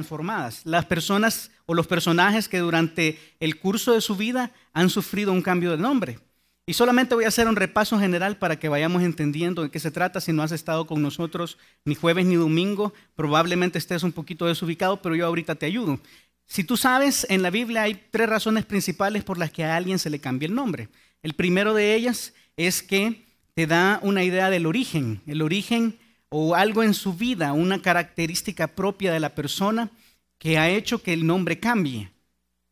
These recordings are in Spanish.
transformadas. Las personas o los personajes que durante el curso de su vida han sufrido un cambio de nombre. Y solamente voy a hacer un repaso general para que vayamos entendiendo de qué se trata. Si no has estado con nosotros ni jueves ni domingo, probablemente estés un poquito desubicado, pero yo ahorita te ayudo. Si tú sabes, en la Biblia hay 3 razones principales por las que a alguien se le cambia el nombre. El primero de ellas es que te da una idea del origen. El origen o algo en su vida, una característica propia de la persona que ha hecho que el nombre cambie.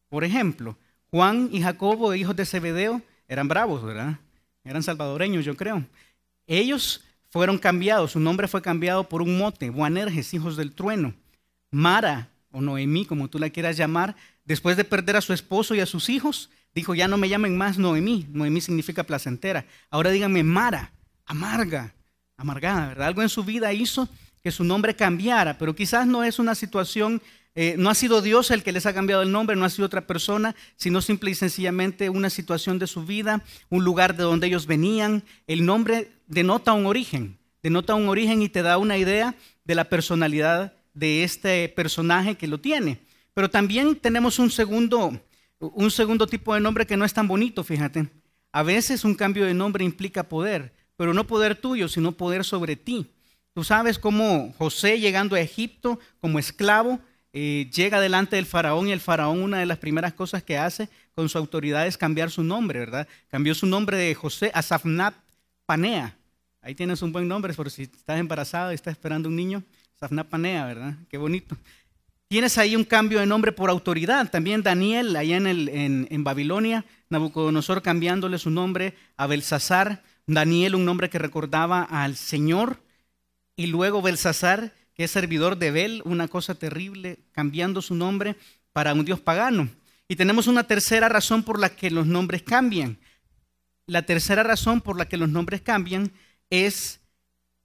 Por ejemplo, Juan y Jacobo, hijos de Zebedeo, eran bravos, ¿verdad? Eran salvadoreños, yo creo. Ellos fueron cambiados, su nombre fue cambiado por un mote, Boanerges, hijos del trueno. Mara, o Noemí, como tú la quieras llamar, después de perder a su esposo y a sus hijos, dijo, ya no me llamen más Noemí. Noemí significa placentera. Ahora díganme Mara, amarga, amargada, ¿verdad? Algo en su vida hizo que su nombre cambiara, pero quizás no es una situación, no ha sido Dios el que les ha cambiado el nombre, no ha sido otra persona, sino simple y sencillamente una situación de su vida, un lugar de donde ellos venían. El nombre denota un origen y te da una idea de la personalidad de este personaje que lo tiene. Pero también tenemos un segundo tipo de nombre que no es tan bonito, fíjate. A veces un cambio de nombre implica poder, pero no poder tuyo, sino poder sobre ti. Tú sabes cómo José, llegando a Egipto como esclavo, llega delante del faraón, y el faraón, una de las primeras cosas que hace con su autoridad es cambiar su nombre, ¿verdad? Cambió su nombre de José a Safnat Panea. Ahí tienes un buen nombre por si estás embarazada y estás esperando un niño. Safnat Panea, ¿verdad? Qué bonito. Tienes ahí un cambio de nombre por autoridad. También Daniel, allá en Babilonia, Nabucodonosor cambiándole su nombre a Belsasar. Daniel, un nombre que recordaba al Señor. Y luego Belsasar, que es servidor de Bel, una cosa terrible, cambiando su nombre para un dios pagano. Y tenemos una tercera razón por la que los nombres cambian. La tercera razón por la que los nombres cambian es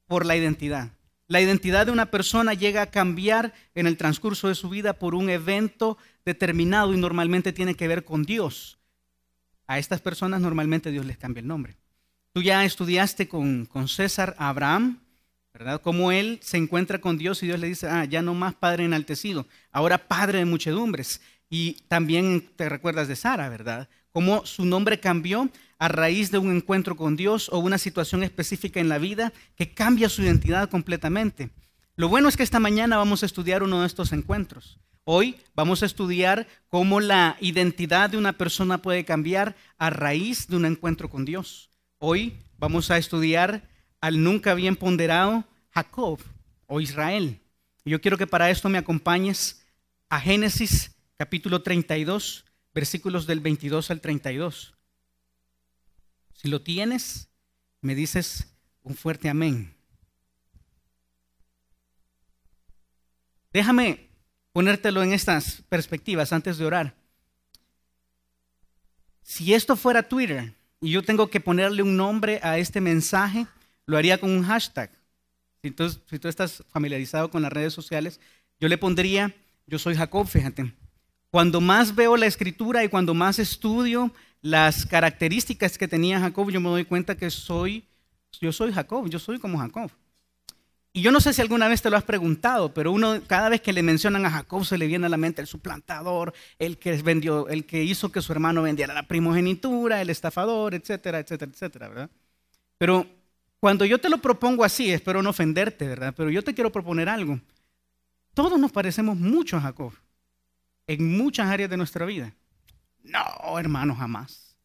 por la identidad. La identidad de una persona llega a cambiar en el transcurso de su vida por un evento determinado y normalmente tiene que ver con Dios. A estas personas normalmente Dios les cambia el nombre. Tú ya estudiaste con César a Abraham, ¿verdad? Cómo él se encuentra con Dios y Dios le dice, ya no más Padre enaltecido, ahora Padre de muchedumbres. Y también te recuerdas de Sara, ¿verdad? Cómo su nombre cambió a raíz de un encuentro con Dios o una situación específica en la vida que cambia su identidad completamente. Lo bueno es que esta mañana vamos a estudiar uno de estos encuentros. Hoy vamos a estudiar cómo la identidad de una persona puede cambiar a raíz de un encuentro con Dios. Hoy vamos a estudiar al nunca bien ponderado Jacob o Israel. Y yo quiero que para esto me acompañes a Génesis capítulo 32, versículos del 22 al 32. Si lo tienes, me dices un fuerte amén. Déjame ponértelo en estas perspectivas antes de orar. Si esto fuera Twitter y yo tengo que ponerle un nombre a este mensaje, lo haría con un hashtag. Si tú estás familiarizado con las redes sociales, yo le pondría, yo soy Jacob, fíjate. Cuando más veo la escritura y cuando más estudio las características que tenía Jacob, yo me doy cuenta que yo soy Jacob, yo soy como Jacob. Y yo no sé si alguna vez te lo has preguntado, pero uno cada vez que le mencionan a Jacob se le viene a la mente el suplantador, el que hizo que su hermano vendiera la primogenitura, el estafador, etcétera, etcétera, etcétera, ¿verdad? Pero cuando yo te lo propongo así, espero no ofenderte, ¿verdad? Pero yo te quiero proponer algo. Todos nos parecemos mucho a Jacob en muchas áreas de nuestra vida. No, hermano, jamás.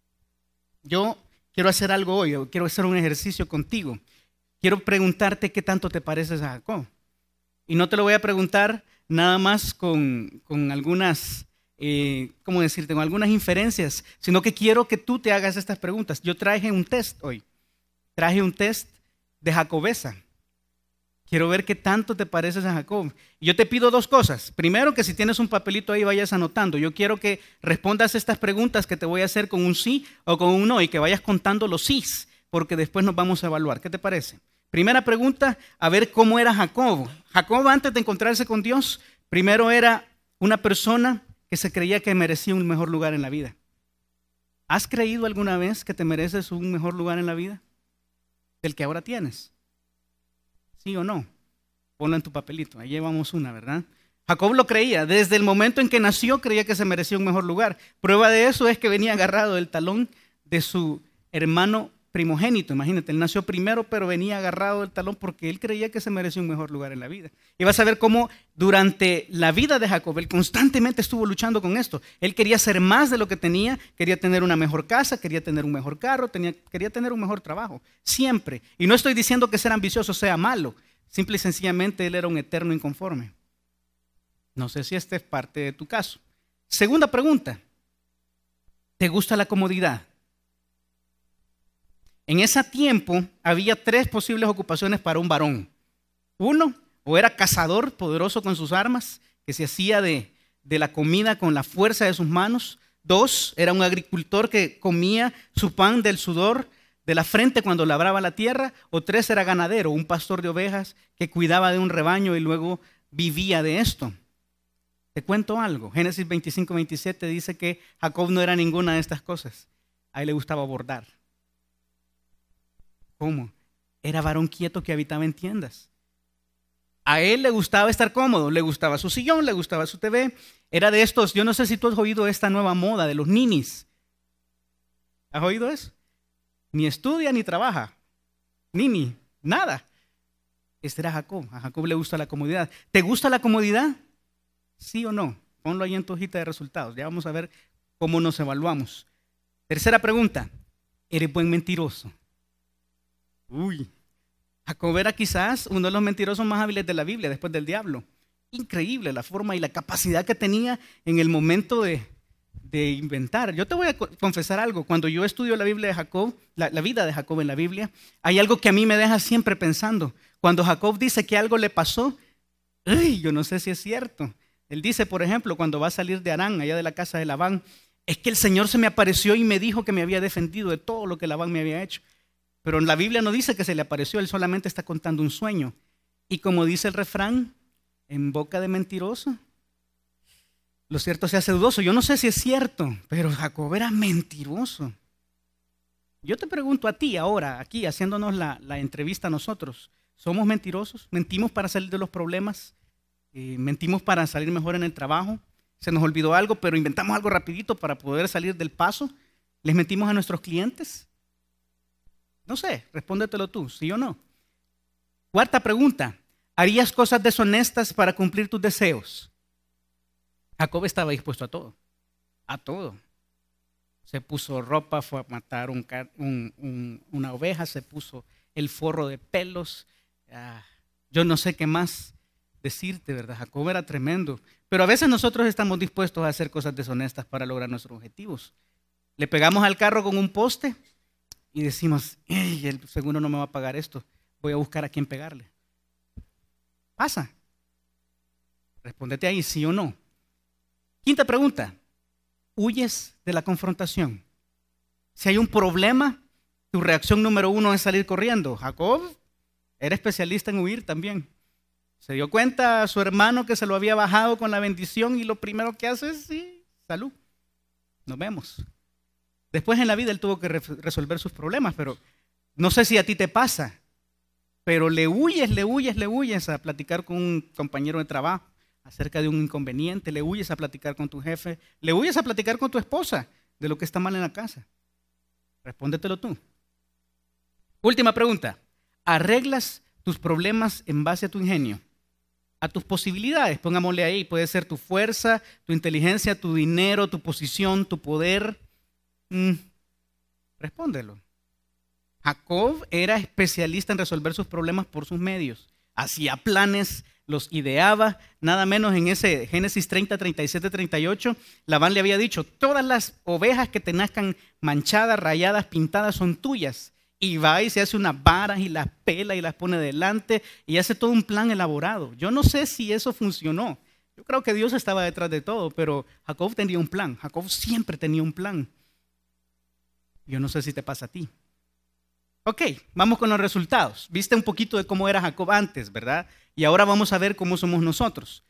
Yo quiero hacer algo hoy, quiero hacer un ejercicio contigo. Quiero preguntarte qué tanto te pareces a Jacob. Y no te lo voy a preguntar nada más con algunas, ¿cómo decirte? Con algunas inferencias, sino que quiero que tú te hagas estas preguntas. Yo traje un test hoy. Traje un test de Jacobesa. Quiero ver qué tanto te pareces a Jacob. Y yo te pido 2 cosas. Primero, que si tienes un papelito ahí vayas anotando. Yo quiero que respondas estas preguntas que te voy a hacer con un sí o con un no y que vayas contando los sís, porque después nos vamos a evaluar. ¿Qué te parece? Primera pregunta, a ver cómo era Jacob. Jacob, antes de encontrarse con Dios, primero era una persona que se creía que merecía un mejor lugar en la vida. ¿Has creído alguna vez que te mereces un mejor lugar en la vida del que ahora tienes? ¿Sí o no? Ponlo en tu papelito, ahí llevamos una, ¿verdad? Jacob lo creía. Desde el momento en que nació creía que se merecía un mejor lugar. Prueba de eso es que venía agarrado del talón de su hermano primogénito. Imagínate, él nació primero, pero venía agarrado del talón porque él creía que se merecía un mejor lugar en la vida. Y vas a ver cómo durante la vida de Jacob, él constantemente estuvo luchando con esto. Él quería ser más de lo que tenía, quería tener una mejor casa, quería tener un mejor carro, quería tener un mejor trabajo, siempre. Y no estoy diciendo que ser ambicioso sea malo, simple y sencillamente él era un eterno inconforme. No sé si este es parte de tu caso. Segunda pregunta, ¿te gusta la comodidad? En ese tiempo había 3 posibles ocupaciones para un varón. 1, o era cazador poderoso con sus armas, que se hacía de la comida con la fuerza de sus manos. 2, era un agricultor que comía su pan del sudor de la frente cuando labraba la tierra. O 3, era ganadero, un pastor de ovejas que cuidaba de un rebaño y luego vivía de esto. Te cuento algo. Génesis 25-27 dice que Jacob no era ninguna de estas cosas. A él le gustaba bordar. ¿Cómo? Era varón quieto que habitaba en tiendas. A él le gustaba estar cómodo, le gustaba su sillón, le gustaba su TV. Era de estos, yo no sé si tú has oído esta nueva moda de los ninis. ¿Has oído eso? Ni estudia ni trabaja. Nini, nada. Este era Jacob. A Jacob le gusta la comodidad. ¿Te gusta la comodidad? ¿Sí o no? Ponlo ahí en tu hojita de resultados. Ya vamos a ver cómo nos evaluamos. Tercera pregunta. ¿Eres buen mentiroso? Uy, Jacob era quizás uno de los mentirosos más hábiles de la Biblia después del diablo. Increíble la forma y la capacidad que tenía en el momento de inventar. Yo te voy a confesar algo. Cuando yo estudio la Biblia de Jacob, la vida de Jacob en la Biblia, hay algo que a mí me deja siempre pensando. Cuando Jacob dice que algo le pasó, yo no sé si es cierto. Él dice, por ejemplo, cuando va a salir de Harán, allá de la casa de Labán, es que el Señor se me apareció y me dijo que me había defendido de todo lo que Labán me había hecho. Pero en la Biblia no dice que se le apareció, él solamente está contando un sueño. Y como dice el refrán, en boca de mentiroso, lo cierto se hace dudoso. Yo no sé si es cierto, pero Jacob era mentiroso. Yo te pregunto a ti ahora, aquí haciéndonos la entrevista a nosotros, ¿somos mentirosos? ¿Mentimos para salir de los problemas? ¿Mentimos para salir mejor en el trabajo? ¿Se nos olvidó algo, pero inventamos algo rapidito para poder salir del paso? ¿Les mentimos a nuestros clientes? No sé, respóndetelo tú, ¿sí o no? Cuarta pregunta, ¿harías cosas deshonestas para cumplir tus deseos? Jacob estaba dispuesto a todo, a todo. Se puso ropa, fue a matar una oveja, se puso el forro de pelos. Yo no sé qué más decirte, ¿verdad? Jacob era tremendo. Pero a veces nosotros estamos dispuestos a hacer cosas deshonestas para lograr nuestros objetivos. Le pegamos al carro con un poste y decimos, el seguro no me va a pagar esto, voy a buscar a quién pegarle. Pasa. Respóndete ahí, sí o no. Quinta pregunta, ¿huyes de la confrontación? Si hay un problema, tu reacción número 1 es salir corriendo. Jacob era especialista en huir también. Se dio cuenta a su hermano que se lo había bajado con la bendición y lo primero que hace es, sí, salud, nos vemos. Después en la vida él tuvo que resolver sus problemas, pero no sé si a ti te pasa, pero le huyes a platicar con un compañero de trabajo acerca de un inconveniente, le huyes a platicar con tu jefe, le huyes a platicar con tu esposa de lo que está mal en la casa. Respóndetelo tú. Última pregunta, ¿arreglas tus problemas en base a tu ingenio? A tus posibilidades, pongámosle ahí, puede ser tu fuerza, tu inteligencia, tu dinero, tu posición, tu poder. Respóndelo. Jacob era especialista en resolver sus problemas por sus medios. Hacía planes, los ideaba, nada menos en ese Génesis 30, 37, 38. Labán le había dicho, todas las ovejas que te nazcan manchadas, rayadas, pintadas son tuyas. Y va y se hace unas varas y las pela y las pone delante y hace todo un plan elaborado. Yo no sé si eso funcionó. Yo creo que Dios estaba detrás de todo, pero Jacob tenía un plan. Jacob siempre tenía un plan. Yo no sé si te pasa a ti. Ok, vamos con los resultados. Viste un poquito de cómo era Jacob antes, ¿verdad? Y ahora vamos a ver cómo somos nosotros.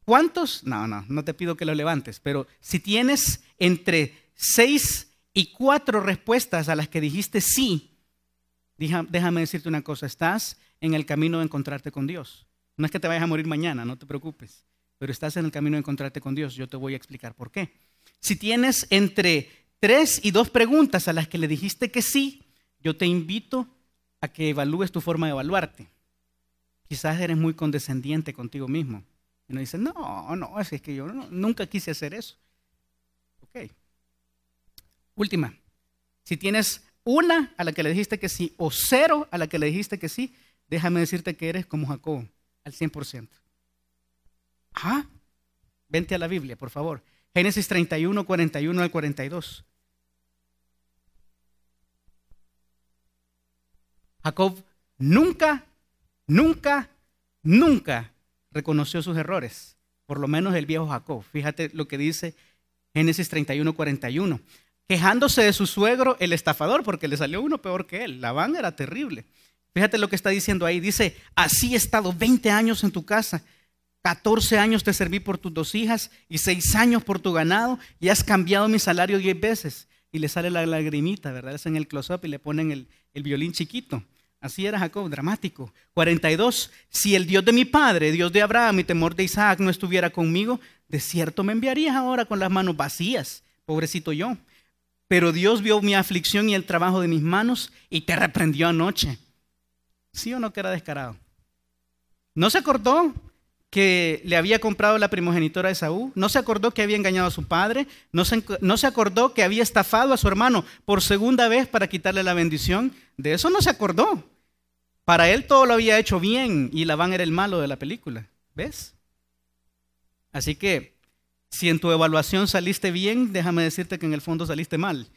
¿Cuántos? No te pido que lo levantes, pero si tienes entre 6 y 4 respuestas a las que dijiste sí, déjame decirte una cosa, estás en el camino de encontrarte con Dios. No es que te vayas a morir mañana, no te preocupes. pero estás en el camino de encontrarte con Dios. Yo te voy a explicar por qué. Si tienes entre 3 y 2 preguntas a las que le dijiste que sí, yo te invito a que evalúes tu forma de evaluarte. Quizás eres muy condescendiente contigo mismo. Y uno dice, no, es que yo nunca quise hacer eso. Ok. Última. Si tienes 1 a la que le dijiste que sí o 0 a la que le dijiste que sí, déjame decirte que eres como Jacob, al 100%. Vente a la Biblia, por favor. Génesis 31, 41 al 42. Jacob nunca reconoció sus errores. Por lo menos el viejo Jacob. Fíjate lo que dice Génesis 31, 41. Quejándose de su suegro, el estafador, porque le salió uno peor que él. Labán era terrible. Fíjate lo que está diciendo ahí. Dice, así he estado 20 años en tu casa. 14 años te serví por tus 2 hijas y 6 años por tu ganado y has cambiado mi salario 10 veces. Y le sale la lagrimita, ¿verdad? Es en el close-up y le ponen el violín chiquito. Así era Jacob, dramático. 42. Si el Dios de mi padre, Dios de Abraham y temor de Isaac no estuviera conmigo, de cierto me enviarías ahora con las manos vacías. Pobrecito yo. Pero Dios vio mi aflicción y el trabajo de mis manos y te reprendió anoche. ¿Sí o no que era descarado? ¿No se acordó que le había comprado la primogenitura de Esaú? ¿No se acordó que había engañado a su padre? ¿No se acordó que había estafado a su hermano por segunda vez para quitarle la bendición? De eso no se acordó. Para él todo lo había hecho bien y Labán era el malo de la película. ¿Ves? Así que si en tu evaluación saliste bien, déjame decirte que en el fondo saliste mal.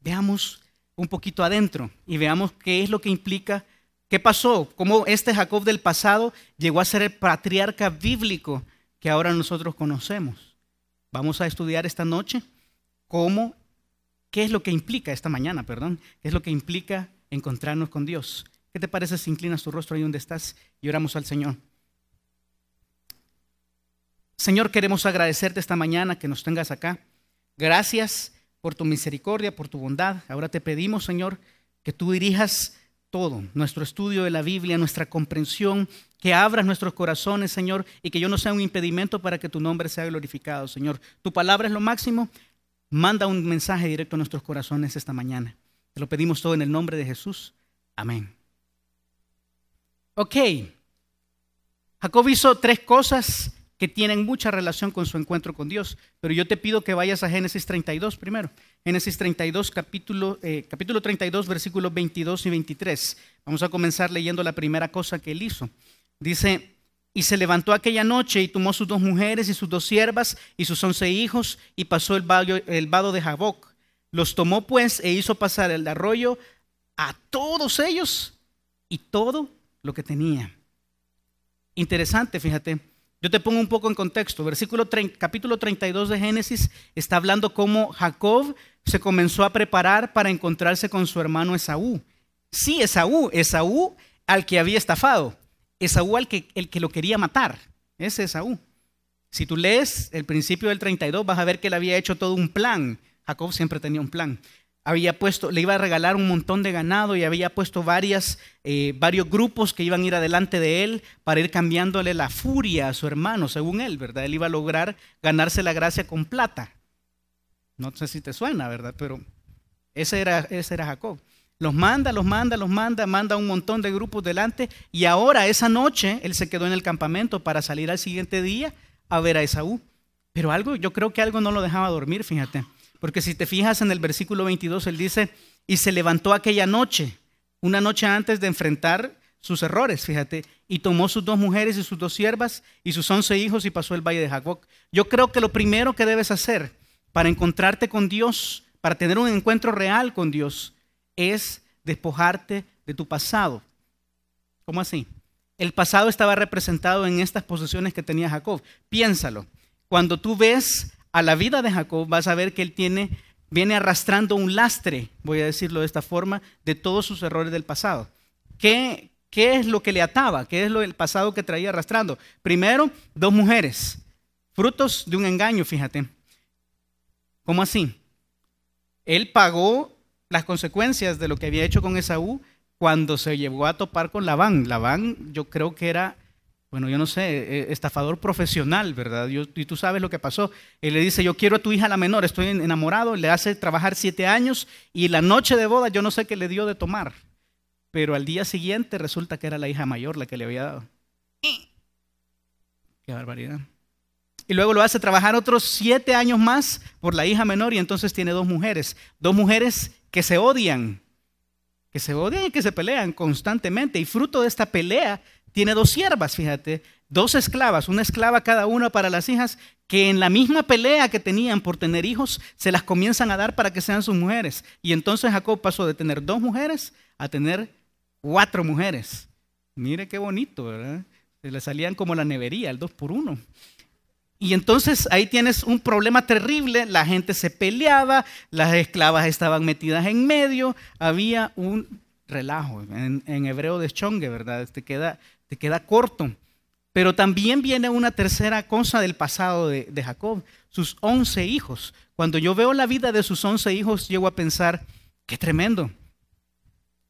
Veamos un poquito adentro y veamos qué es lo que implica. ¿Qué pasó? ¿Cómo este Jacob del pasado llegó a ser el patriarca bíblico que ahora nosotros conocemos? Vamos a estudiar esta noche qué es lo que implica, esta mañana, perdón, qué es lo que implica encontrarnos con Dios. ¿Qué te parece si inclinas tu rostro ahí donde estás y oramos al Señor? Señor, queremos agradecerte esta mañana que nos tengas acá. Gracias por tu misericordia, por tu bondad. Ahora te pedimos, Señor, que tú dirijas todo, nuestro estudio de la Biblia, nuestra comprensión, que abras nuestros corazones, Señor, y que yo no sea un impedimento para que tu nombre sea glorificado, Señor. Tu palabra es lo máximo. Manda un mensaje directo a nuestros corazones esta mañana. Te lo pedimos todo en el nombre de Jesús. Amén. Ok. Jacob hizo 3 cosas que tienen mucha relación con su encuentro con Dios, pero yo te pido que vayas a Génesis 32 primero. Génesis 32, capítulo 32, versículos 22 y 23. Vamos a comenzar leyendo la primera cosa que él hizo. Dice, y se levantó aquella noche y tomó sus 2 mujeres y sus 2 siervas y sus 11 hijos y pasó el vado de Jaboc. Los tomó pues e hizo pasar el arroyo a todos ellos y todo lo que tenía. Interesante, fíjate. Yo te pongo un poco en contexto. Capítulo 32 de Génesis está hablando cómo Jacob se comenzó a preparar para encontrarse con su hermano Esaú. Sí, Esaú al que había estafado. Esaú el que lo quería matar. Ese Esaú. Si tú lees el principio del 32 vas a ver que él había hecho todo un plan. Jacob siempre tenía un plan. Le iba a regalar un montón de ganado y había puesto varios grupos que iban a ir adelante de él para ir cambiándole la furia a su hermano, según él, ¿verdad? Él iba a lograr ganarse la gracia con plata. No sé si te suena, ¿verdad? Pero ese era Jacob. Los manda un montón de grupos delante y ahora esa noche él se quedó en el campamento para salir al siguiente día a ver a Esaú. Pero yo creo que algo no lo dejaba dormir, fíjate. Porque si te fijas en el versículo 22, él dice, y se levantó aquella noche, una noche antes de enfrentar sus errores, fíjate, y tomó sus 2 mujeres y sus 2 siervas y sus 11 hijos y pasó el valle de Jaboc. Yo creo que lo primero que debes hacer para encontrarte con Dios, para tener un encuentro real con Dios, es despojarte de tu pasado. ¿Cómo así? El pasado estaba representado en estas posesiones que tenía Jacob. Piénsalo. Cuando tú ves a la vida de Jacob, vas a ver que él viene arrastrando un lastre, voy a decirlo de esta forma, de todos sus errores del pasado. ¿Qué es lo que le ataba? ¿Qué es el pasado que traía arrastrando? Primero, 2 mujeres, frutos de un engaño, fíjate. ¿Cómo así? Él pagó las consecuencias de lo que había hecho con Esaú cuando se llevó a topar con Labán. Labán yo creo que era bueno, yo no sé, estafador profesional, ¿verdad? Y tú sabes lo que pasó. Él le dice, yo quiero a tu hija la menor, estoy enamorado, le hace trabajar 7 años y la noche de boda yo no sé qué le dio de tomar. Pero al día siguiente resulta que era la hija mayor la que le había dado. Qué barbaridad. Y luego lo hace trabajar otros 7 años más por la hija menor y entonces tiene 2 mujeres. 2 mujeres que se odian y que se pelean constantemente. Y fruto de esta pelea tiene 2 siervas, fíjate, 2 esclavas, una esclava cada una para las hijas, que en la misma pelea que tenían por tener hijos, se las comienzan a dar para que sean sus mujeres. Y entonces Jacob pasó de tener 2 mujeres a tener 4 mujeres. Mire qué bonito, ¿verdad? Se le salían como la nevería, el 2 por 1. Y entonces ahí tienes un problema terrible, la gente se peleaba, las esclavas estaban metidas en medio, había un relajo, en hebreo de chongue, ¿verdad? Te queda corto. Pero también viene una tercera cosa del pasado de Jacob, sus 11 hijos. Cuando yo veo la vida de sus 11 hijos, llego a pensar, qué tremendo.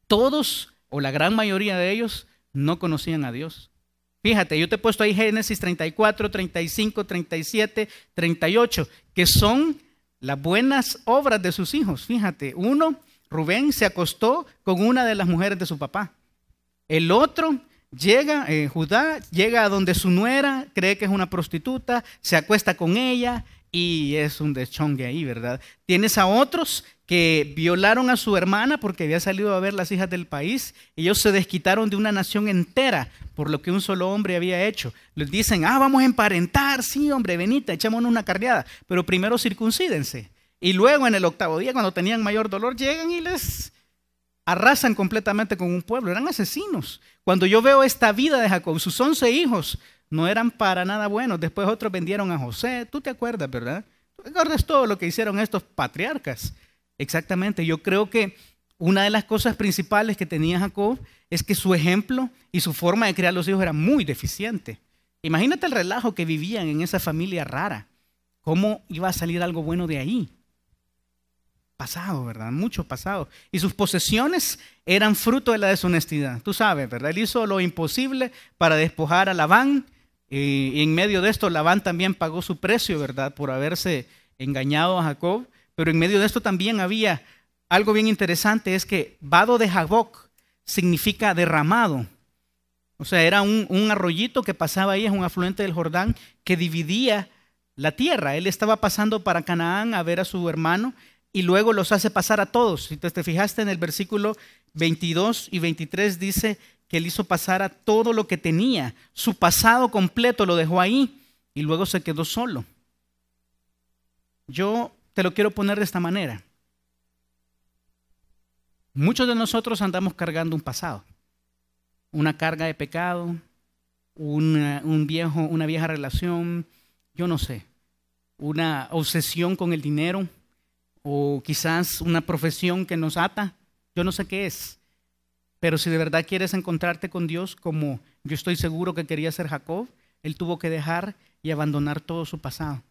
Todos, o la gran mayoría de ellos, no conocían a Dios. Fíjate, yo te he puesto ahí Génesis 34, 35, 37, 38, que son las buenas obras de sus hijos. Fíjate, uno, Rubén, se acostó con una de las mujeres de su papá. El otro Judá, llega a donde su nuera, cree que es una prostituta, se acuesta con ella y es un deschongue ahí, ¿verdad? Tienes a otros que violaron a su hermana porque había salido a ver las hijas del país. Ellos se desquitaron de una nación entera por lo que un solo hombre había hecho. Les dicen, vamos a emparentar, sí hombre, venite, echémonos una carneada, pero primero circuncídense. Y luego en el 8º día, cuando tenían mayor dolor, llegan y les arrasan completamente con un pueblo. Eran asesinos. Cuando yo veo esta vida de Jacob, sus 11 hijos no eran para nada buenos. Después otros vendieron a José. Tú te acuerdas, ¿verdad? Tú te acuerdas todo lo que hicieron estos patriarcas. Exactamente. Yo creo que una de las cosas principales que tenía Jacob es que su ejemplo y su forma de criar los hijos era muy deficiente. Imagínate el relajo que vivían en esa familia rara. ¿Cómo iba a salir algo bueno de ahí? Pasado, ¿verdad? Mucho pasado. Y sus posesiones eran fruto de la deshonestidad. Tú sabes, ¿verdad? Él hizo lo imposible para despojar a Labán. Y en medio de esto, Labán también pagó su precio, ¿verdad? Por haberse engañado a Jacob. Pero en medio de esto también había algo bien interesante, es que vado de Jaboc significa derramado. O sea, era un arroyito que pasaba ahí, es un afluente del Jordán, que dividía la tierra. Él estaba pasando para Canaán a ver a su hermano y luego los hace pasar a todos. Si te fijaste en el versículo 22 y 23 dice que él hizo pasar a todo lo que tenía. Su pasado completo lo dejó ahí y luego se quedó solo. Yo te lo quiero poner de esta manera. Muchos de nosotros andamos cargando un pasado, una carga de pecado, una vieja relación, yo no sé, una obsesión con el dinero o quizás una profesión que nos ata, yo no sé qué es. Pero si de verdad quieres encontrarte con Dios, como yo estoy seguro que quería ser Jacob, él tuvo que dejar y abandonar todo su pasado.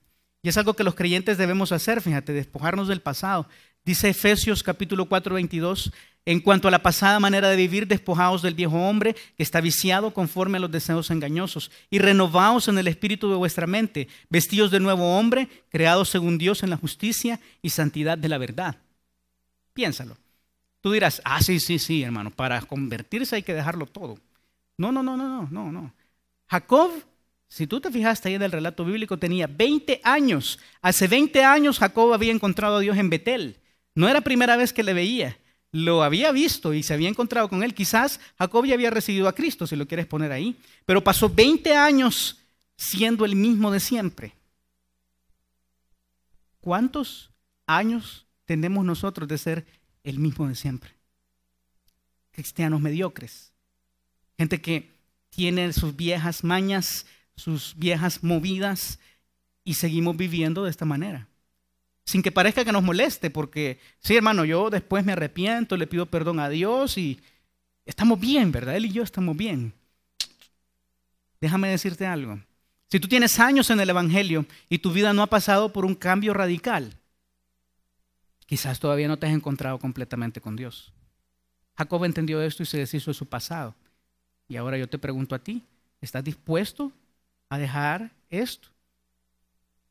Y es algo que los creyentes debemos hacer, fíjate, despojarnos del pasado. Dice Efesios capítulo 4, 22, en cuanto a la pasada manera de vivir, despojaos del viejo hombre que está viciado conforme a los deseos engañosos y renovaos en el espíritu de vuestra mente, vestidos de nuevo hombre, creados según Dios en la justicia y santidad de la verdad. Piénsalo. Tú dirás, sí, hermano, para convertirse hay que dejarlo todo. No. Jacob, si tú te fijaste ahí en el relato bíblico, tenía 20 años. Hace 20 años Jacob había encontrado a Dios en Betel. No era primera vez que le veía, lo había visto y se había encontrado con él. Quizás Jacob ya había recibido a Cristo, si lo quieres poner ahí. Pero pasó 20 años siendo el mismo de siempre. ¿Cuántos años tenemos nosotros de ser el mismo de siempre? Cristianos mediocres. Gente que tiene sus viejas mañas, sus viejas movidas y seguimos viviendo de esta manera. Sin que parezca que nos moleste, porque sí, hermano, yo después me arrepiento, le pido perdón a Dios y estamos bien, ¿verdad? Él y yo estamos bien. Déjame decirte algo. Si tú tienes años en el Evangelio y tu vida no ha pasado por un cambio radical, quizás todavía no te has encontrado completamente con Dios. Jacob entendió esto y se deshizo de su pasado. Y ahora yo te pregunto a ti, ¿Estás dispuesto a dejar esto?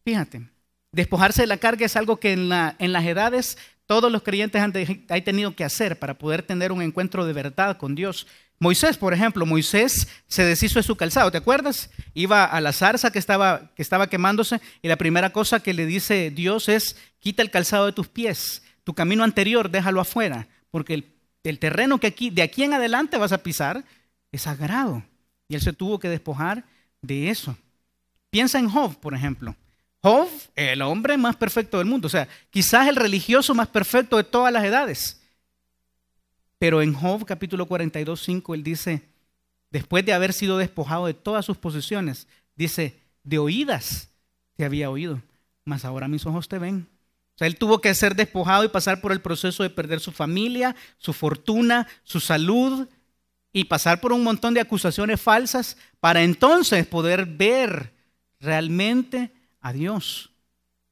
Fíjate, despojarse de la carga es algo que en las edades todos los creyentes han tenido que hacer para poder tener un encuentro de verdad con Dios. Moisés, por ejemplo, Moisés se deshizo de su calzado, ¿te acuerdas? Iba a la zarza que estaba quemándose y la primera cosa que le dice Dios es: quita el calzado de tus pies, tu camino anterior déjalo afuera, porque el terreno que de aquí en adelante vas a pisar es sagrado. Y él se tuvo que despojar de eso. Piensa en Job, por ejemplo. Job, el hombre más perfecto del mundo, o sea, quizás el religioso más perfecto de todas las edades. Pero en Job capítulo 42:5 él dice, después de haber sido despojado de todas sus posesiones, dice: de oídas te había oído, mas ahora mis ojos te ven. O sea, él tuvo que ser despojado y pasar por el proceso de perder su familia, su fortuna, su salud y pasar por un montón de acusaciones falsas para entonces poder ver realmente a Dios.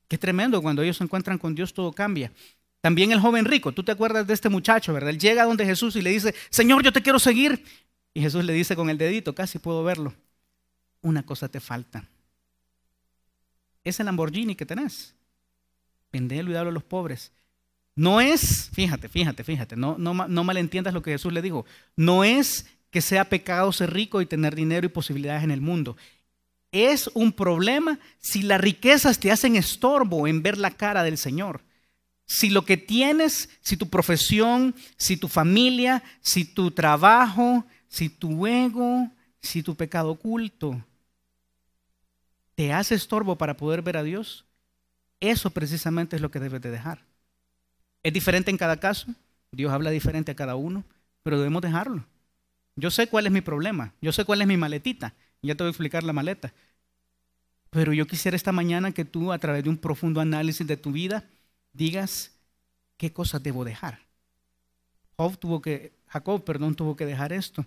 Qué tremendo, cuando ellos se encuentran con Dios todo cambia. También el joven rico, tú te acuerdas de este muchacho, ¿verdad? Él llega donde Jesús y le dice: Señor, yo te quiero seguir. Y Jesús le dice con el dedito, casi puedo verlo: una cosa te falta. Ese Lamborghini que tenés, vendelo y dalo a los pobres. No es, fíjate, no malentiendas lo que Jesús le dijo. No es que sea pecado ser rico y tener dinero y posibilidades en el mundo. Es un problema si las riquezas te hacen estorbo en ver la cara del Señor. Si lo que tienes, si tu profesión, si tu familia, si tu trabajo, si tu ego, si tu pecado oculto te hace estorbo para poder ver a Dios, eso precisamente es lo que debes de dejar. Es diferente en cada caso, Dios habla diferente a cada uno, pero debemos dejarlo. Yo sé cuál es mi problema, yo sé cuál es mi maletita, ya te voy a explicar la maleta. Pero yo quisiera esta mañana que tú, a través de un profundo análisis de tu vida, digas qué cosas debo dejar. Jacob tuvo que dejar esto.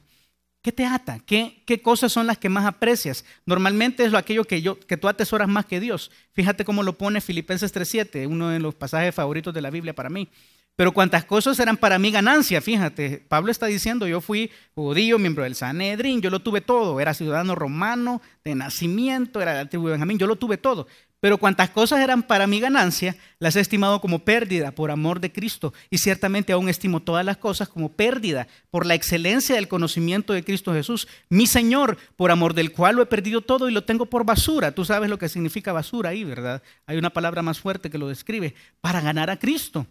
¿Qué te ata? ¿Qué cosas son las que más aprecias? Normalmente es aquello que tú atesoras más que Dios. Fíjate cómo lo pone Filipenses 3:7, uno de los pasajes favoritos de la Biblia para mí. Pero cuantas cosas eran para mí ganancia, fíjate, Pablo está diciendo: yo fui judío, miembro del Sanedrín, yo lo tuve todo, era ciudadano romano de nacimiento, era de la tribu de Benjamín, yo lo tuve todo. Pero cuantas cosas eran para mi ganancia, las he estimado como pérdida por amor de Cristo. Y ciertamente aún estimo todas las cosas como pérdida por la excelencia del conocimiento de Cristo Jesús, mi Señor, por amor del cual lo he perdido todo y lo tengo por basura. Tú sabes lo que significa basura ahí, ¿verdad? Hay una palabra más fuerte que lo describe: para ganar a Cristo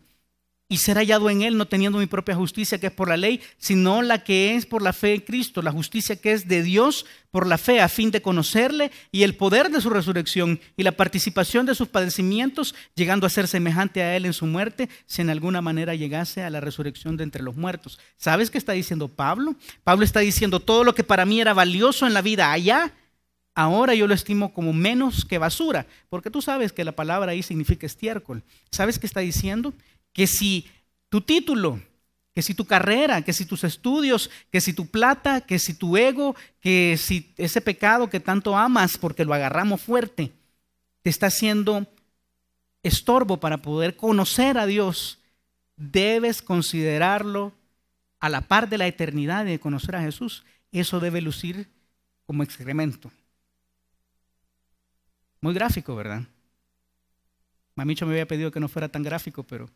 y ser hallado en Él, no teniendo mi propia justicia que es por la ley, sino la que es por la fe en Cristo, la justicia que es de Dios por la fe, a fin de conocerle y el poder de su resurrección y la participación de sus padecimientos, llegando a ser semejante a Él en su muerte, si en alguna manera llegase a la resurrección de entre los muertos. ¿Sabes qué está diciendo Pablo? Pablo está diciendo: todo lo que para mí era valioso en la vida allá, ahora yo lo estimo como menos que basura, porque tú sabes que la palabra ahí significa estiércol. ¿Sabes qué está diciendo? Que si tu título, que si tu carrera, que si tus estudios, que si tu plata, que si tu ego, que si ese pecado que tanto amas porque lo agarramos fuerte, te está haciendo estorbo para poder conocer a Dios, debes considerarlo a la par de la eternidad de conocer a Jesús. Eso debe lucir como excremento. Muy gráfico, ¿verdad? Mamicho me había pedido que no fuera tan gráfico, pero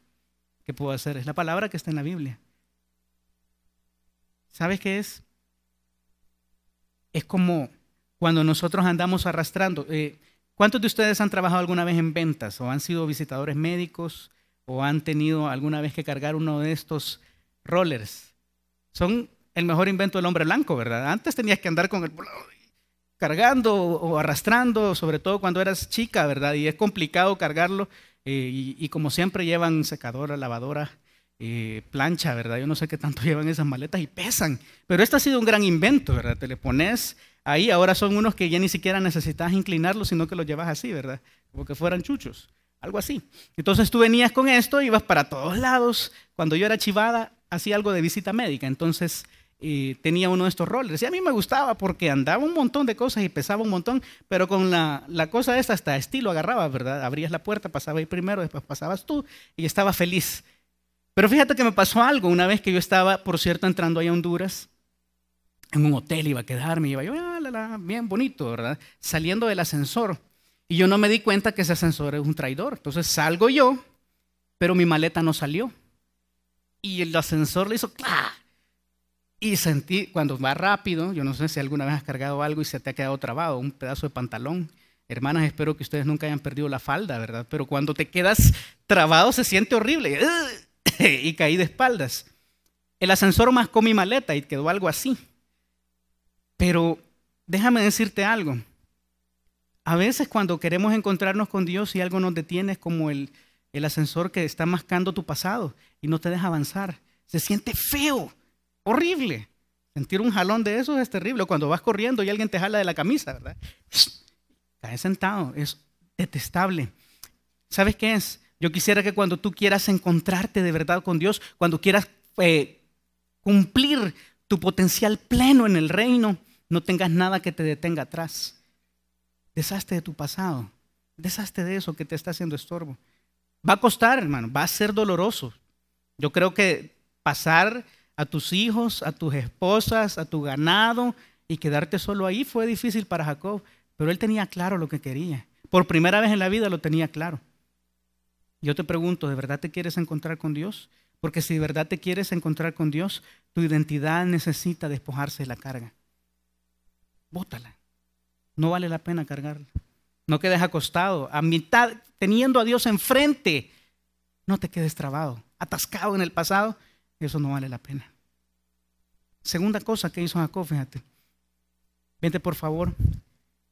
¿qué puedo hacer? Es la palabra que está en la Biblia. ¿Sabes qué es? Es como cuando nosotros andamos arrastrando. ¿Cuántos de ustedes han trabajado alguna vez en ventas o han sido visitadores médicos o han tenido alguna vez que cargar uno de estos rollers? Son el mejor invento del hombre blanco, ¿verdad? Antes tenías que andar con el cargando o arrastrando, sobre todo cuando eras chica, ¿verdad? Y es complicado cargarlo. Y como siempre llevan secadora, lavadora, plancha, ¿verdad? Yo no sé qué tanto llevan esas maletas y pesan. Pero este ha sido un gran invento, ¿verdad? Te le pones ahí, ahora son unos que ya ni siquiera necesitas inclinarlos, sino que los llevas así, ¿verdad? Como que fueran chuchos, algo así. Entonces tú venías con esto, ibas para todos lados. Cuando yo era chivada, hacía algo de visita médica, entonces tenía uno de estos rollers. Y a mí me gustaba porque andaba un montón de cosas y pesaba un montón, pero con la cosa esta hasta estilo agarraba, ¿verdad? Abrías la puerta, pasaba ahí primero, después pasabas tú y estaba feliz. Pero fíjate que me pasó algo una vez que yo estaba, por cierto, entrando ahí a Honduras en un hotel iba a quedarme, iba yo, bien bonito, ¿verdad? Saliendo del ascensor. Y yo no me di cuenta que ese ascensor es un traidor. Entonces salgo yo, pero mi maleta no salió. Y el ascensor le hizo ¡clac! Y sentí, cuando va rápido, yo no sé si alguna vez has cargado algo y se te ha quedado trabado, un pedazo de pantalón. Hermanas, espero que ustedes nunca hayan perdido la falda, ¿verdad? Pero cuando te quedas trabado se siente horrible. Y caí de espaldas. El ascensor mascó mi maleta y quedó algo así. Pero déjame decirte algo. A veces cuando queremos encontrarnos con Dios y algo nos detiene es como el ascensor que está mascando tu pasado y no te deja avanzar. Se siente feo, horrible. Sentir un jalón de eso es terrible. Cuando vas corriendo y alguien te jala de la camisa, ¿verdad? Caes sentado, es detestable. ¿Sabes qué es? Yo quisiera que cuando tú quieras encontrarte de verdad con Dios, cuando quieras cumplir tu potencial pleno en el reino, no tengas nada que te detenga atrás. Deshazte de tu pasado. Deshazte de eso que te está haciendo estorbo. Va a costar, hermano. Va a ser doloroso. Yo creo que pasar a tus hijos, a tus esposas, a tu ganado y quedarte solo ahí fue difícil para Jacob. Pero él tenía claro lo que quería. Por primera vez en la vida lo tenía claro. Yo te pregunto, ¿de verdad te quieres encontrar con Dios? Porque si de verdad te quieres encontrar con Dios, tu identidad necesita despojarse de la carga. Bótala. No vale la pena cargarla. No quedes acostado, a mitad, teniendo a Dios enfrente. No te quedes trabado, atascado en el pasado. Eso no vale la pena. Segunda cosa que hizo Jacob, fíjate. Vente por favor.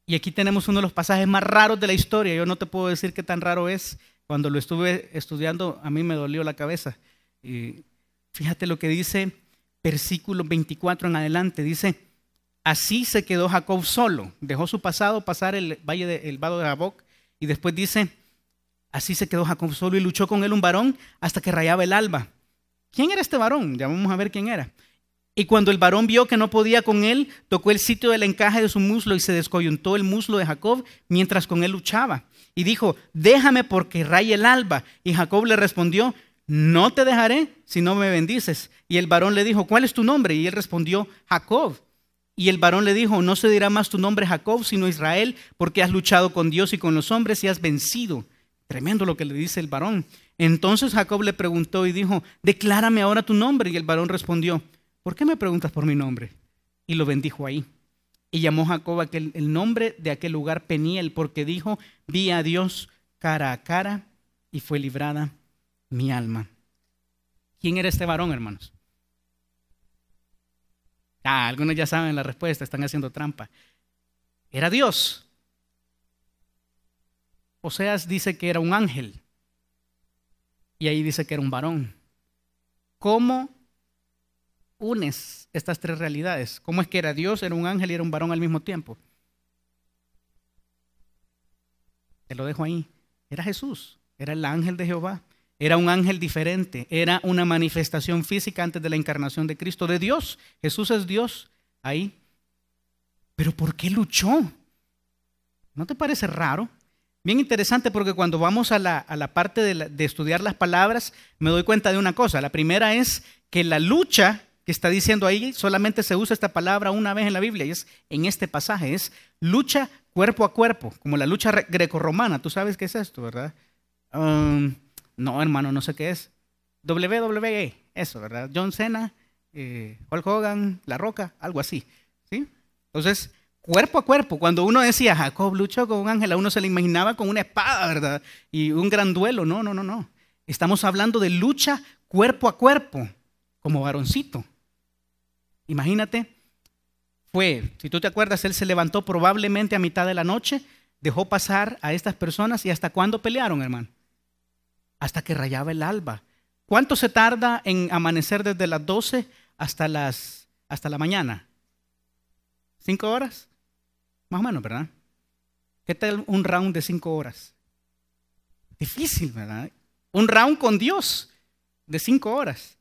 Y aquí tenemos uno de los pasajes más raros de la historia. Yo no te puedo decir qué tan raro es. Cuando lo estuve estudiando, a mí me dolió la cabeza. Y fíjate lo que dice versículo 24 en adelante. Dice, así se quedó Jacob solo. Dejó su pasado pasar el vado de Jaboc. Y después dice, así se quedó Jacob solo y luchó con él un varón hasta que rayaba el alba. ¿Quién era este varón? Ya vamos a ver quién era. Y cuando el varón vio que no podía con él, tocó el sitio del encaje de su muslo y se descoyuntó el muslo de Jacob mientras con él luchaba. Y dijo, déjame porque raye el alba. Y Jacob le respondió, no te dejaré si no me bendices. Y el varón le dijo, ¿cuál es tu nombre? Y él respondió, Jacob. Y el varón le dijo, no se dirá más tu nombre Jacob, sino Israel, porque has luchado con Dios y con los hombres y has vencido. Tremendo lo que le dice el varón. Entonces Jacob le preguntó y dijo, declárame ahora tu nombre. Y el varón respondió, ¿por qué me preguntas por mi nombre? Y lo bendijo ahí. Y llamó Jacob el nombre de aquel lugar Peniel, porque dijo, vi a Dios cara a cara y fue librada mi alma. ¿Quién era este varón, hermanos? Algunos ya saben la respuesta, están haciendo trampa. Era Dios. Oseas dice que era un ángel. Y ahí dice que era un varón. ¿Cómo unes estas tres realidades? ¿Cómo es que era Dios, era un ángel y era un varón al mismo tiempo? Te lo dejo ahí. Era Jesús, era el ángel de Jehová. Era un ángel diferente, era una manifestación física antes de la encarnación de Cristo, de Dios. Jesús es Dios ahí. Pero ¿por qué luchó? ¿No te parece raro? Bien interesante porque cuando vamos a la parte de estudiar las palabras, me doy cuenta de una cosa. La primera es que la lucha que está diciendo ahí, solamente se usa esta palabra una vez en la Biblia y es en este pasaje, es lucha cuerpo a cuerpo, como la lucha grecorromana. Tú sabes qué es esto, ¿verdad? No, hermano, no sé qué es. WWE, eso, ¿verdad? John Cena, Hulk Hogan, La Roca, algo así, ¿sí? Entonces, cuerpo a cuerpo, cuando uno decía Jacob luchó con un ángel, a uno se le imaginaba con una espada, ¿verdad? Y un gran duelo. No. Estamos hablando de lucha cuerpo a cuerpo, como varoncito. Imagínate, si tú te acuerdas, él se levantó probablemente a mitad de la noche, dejó pasar a estas personas y ¿hasta cuándo pelearon, hermano? Hasta que rayaba el alba. ¿Cuánto se tarda en amanecer desde las 12 hasta la mañana? 5 horas, más o menos, ¿verdad? ¿Qué tal un round de 5 horas? Difícil, ¿verdad? Un round con Dios de 5 horas.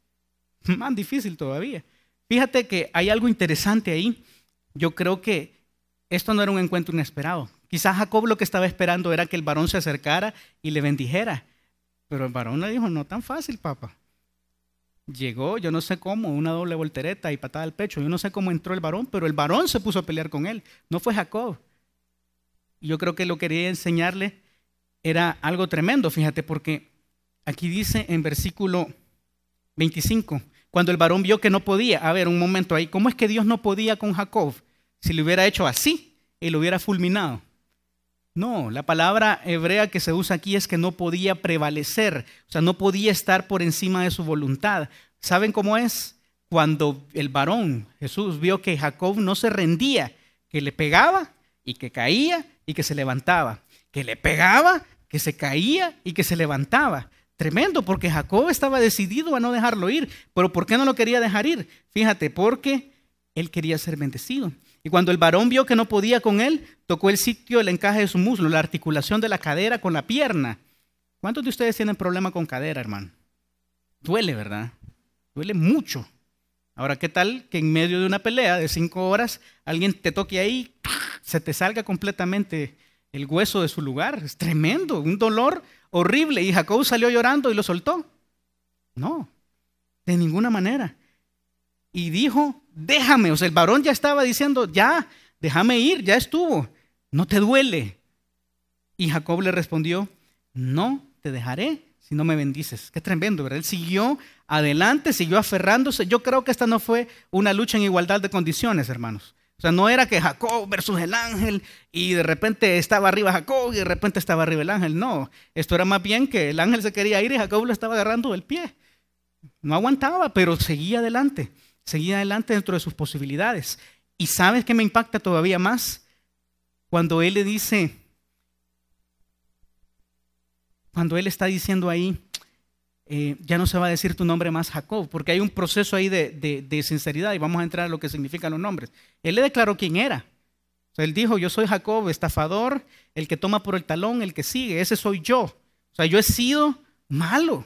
Más difícil todavía. Fíjate que hay algo interesante ahí. Yo creo que esto no era un encuentro inesperado. Quizás Jacob lo que estaba esperando era que el varón se acercara y le bendijera. Pero el varón le dijo, no tan fácil, papá. Llegó, yo no sé cómo, una doble voltereta y patada al pecho. Yo no sé cómo entró el varón, pero el varón se puso a pelear con él. No fue Jacob. Yo creo que lo que quería enseñarle era algo tremendo, fíjate, porque aquí dice en versículo 25, cuando el varón vio que no podía, a ver, un momento ahí, ¿cómo es que Dios no podía con Jacob? Si le hubiera hecho así y lo hubiera fulminado. No, la palabra hebrea que se usa aquí es que no podía prevalecer, o sea, no podía estar por encima de su voluntad. ¿Saben cómo es? Cuando el varón, Jesús, vio que Jacob no se rendía, que le pegaba y que caía y que se levantaba, que le pegaba, que se caía y que se levantaba. Tremendo, porque Jacob estaba decidido a no dejarlo ir. Pero ¿por qué no lo quería dejar ir? Fíjate, porque él quería ser bendecido. Y cuando el varón vio que no podía con él, tocó el sitio del encaje de su muslo, la articulación de la cadera con la pierna. ¿Cuántos de ustedes tienen problema con cadera, hermano? Duele, ¿verdad? Duele mucho. Ahora, ¿qué tal que en medio de una pelea de 5 horas alguien te toque ahí, se te salga completamente el hueso de su lugar? Es tremendo, un dolor horrible. Y Jacob salió llorando y lo soltó. No, de ninguna manera. Y dijo, déjame. O sea, el varón ya estaba diciendo, ya, déjame ir, ya estuvo. No te duele. Y Jacob le respondió, no te dejaré si no me bendices. Qué tremendo, ¿verdad? Él siguió adelante, siguió aferrándose. Yo creo que esta no fue una lucha en igualdad de condiciones, hermanos. O sea, no era que Jacob versus el ángel y de repente estaba arriba Jacob y de repente estaba arriba el ángel. No, esto era más bien que el ángel se quería ir y Jacob lo estaba agarrando del pie. No aguantaba, pero seguía adelante dentro de sus posibilidades. ¿Y sabes qué me impacta todavía más? Cuando él le dice, cuando él está diciendo ahí, ya no se va a decir tu nombre más Jacob, porque hay un proceso ahí de sinceridad y vamos a entrar a lo que significan los nombres. Él le declaró quién era. O sea, él dijo, yo soy Jacob, estafador, el que toma por el talón, el que sigue, ese soy yo. O sea, yo he sido malo.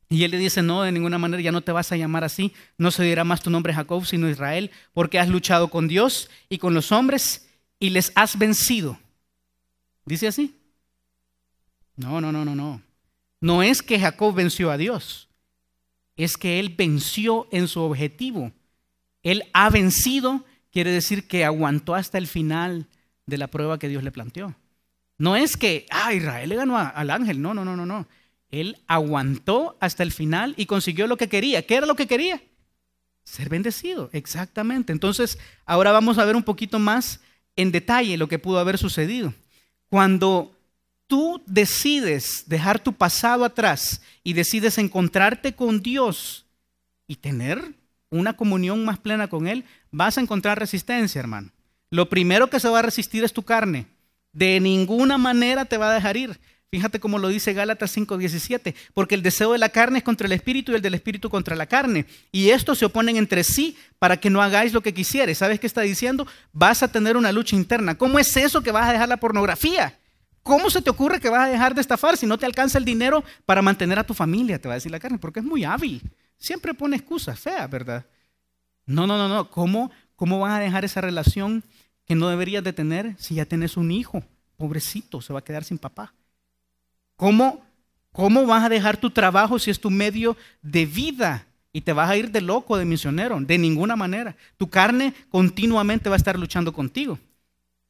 Y él le dice, no, de ninguna manera ya no te vas a llamar así, no se dirá más tu nombre Jacob, sino Israel, porque has luchado con Dios y con los hombres y les has vencido. ¿Dice así? No. No es que Jacob venció a Dios, es que él venció en su objetivo. Él ha vencido, quiere decir que aguantó hasta el final de la prueba que Dios le planteó. No es que, Israel le ganó al ángel, no. Él aguantó hasta el final y consiguió lo que quería. ¿Qué era lo que quería? Ser bendecido, exactamente. Entonces, ahora vamos a ver un poquito más en detalle lo que pudo haber sucedido. Cuando tú decides dejar tu pasado atrás y decides encontrarte con Dios y tener una comunión más plena con Él, vas a encontrar resistencia, hermano. Lo primero que se va a resistir es tu carne. De ninguna manera te va a dejar ir. Fíjate cómo lo dice Gálatas 5:17, porque el deseo de la carne es contra el espíritu y el del espíritu contra la carne. Y estos se oponen entre sí para que no hagáis lo que quisieres. ¿Sabes qué está diciendo? Vas a tener una lucha interna. ¿Cómo es eso que vas a dejar la pornografía? ¿Cómo se te ocurre que vas a dejar de estafar si no te alcanza el dinero para mantener a tu familia? Te va a decir la carne, porque es muy hábil. Siempre pone excusas feas, ¿verdad? No. ¿Cómo vas a dejar esa relación que no deberías de tener si ya tienes un hijo? Pobrecito, se va a quedar sin papá. ¿Cómo vas a dejar tu trabajo si es tu medio de vida y te vas a ir de loco, de misionero? De ninguna manera. Tu carne continuamente va a estar luchando contigo.